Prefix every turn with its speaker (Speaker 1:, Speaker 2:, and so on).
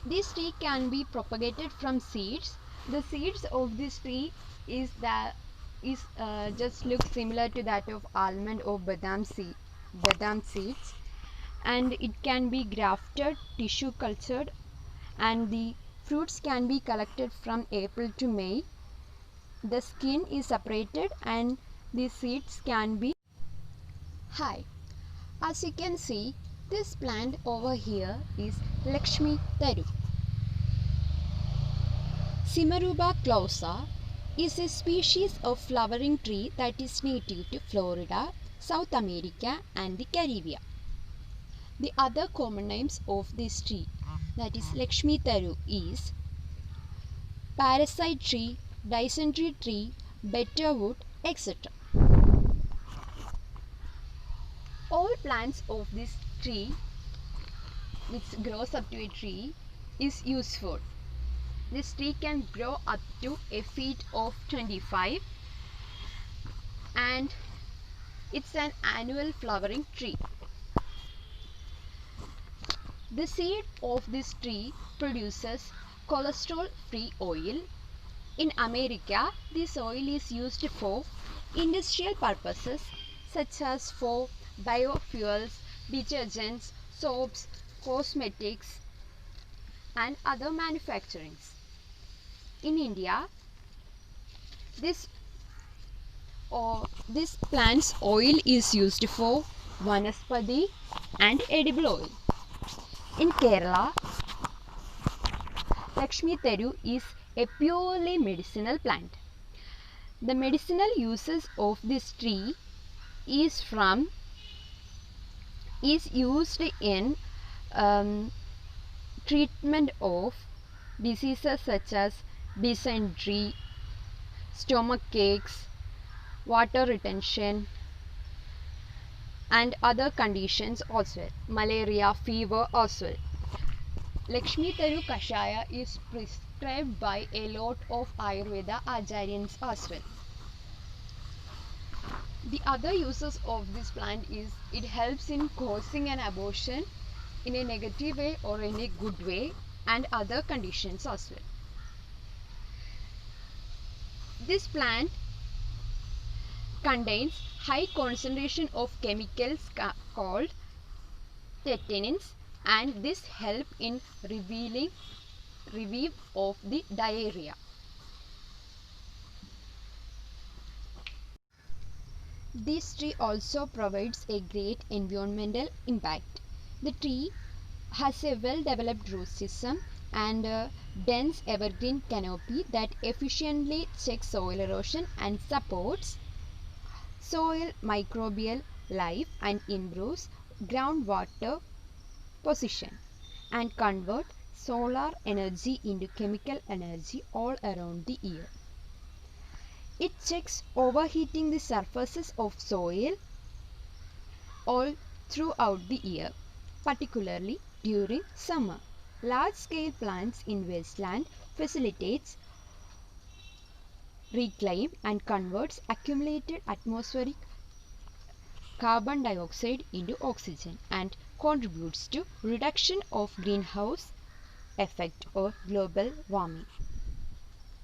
Speaker 1: This tree can be propagated from seeds. The seeds of this tree just look similar to that of almond or badam seeds, and it can be grafted, tissue cultured, and the fruits can be collected from April to May. The skin is separated and the seeds can be. Hi, as you can see, this plant over here is Lakshmi Taru. Cimaruba clausa is a species of flowering tree that is native to Florida, South America and the Caribbean. The other common names of this tree, that is Lakshmi Taru, is parasite tree, dysentery tree, betterwood, etc. All plants of this tree, which grows up to a tree, is useful. This tree can grow up to a feet of 25 and it's an annual flowering tree. The seed of this tree produces cholesterol-free oil. In America, this oil is used for industrial purposes such as for biofuels, detergents, soaps, cosmetics and other manufacturings. In India, this plant's oil is used for vanaspati and edible oil. In Kerala, Lakshmi Taru is a purely medicinal plant. The medicinal uses of this tree is used in treatment of diseases such as dysentery, stomach aches, water retention and other conditions also, malaria, fever as well. Lakshmi Taru Kashaya is prescribed by a lot of Ayurveda Acharyans as well. The other uses of this plant is it helps in causing an abortion in a negative way or in a good way and other conditions as well. This plant contains high concentration of chemicals called tetanins and this help in relief of the diarrhea. This tree also provides a great environmental impact. The tree has a well-developed root system and a dense evergreen canopy that efficiently checks soil erosion and supports soil microbial life and improves groundwater position and convert solar energy into chemical energy all around the year. It checks overheating the surfaces of soil all throughout the year, particularly during summer. Large-scale plants in wasteland facilitates reclaim and converts accumulated atmospheric carbon dioxide into oxygen and contributes to reduction of greenhouse effect or global warming.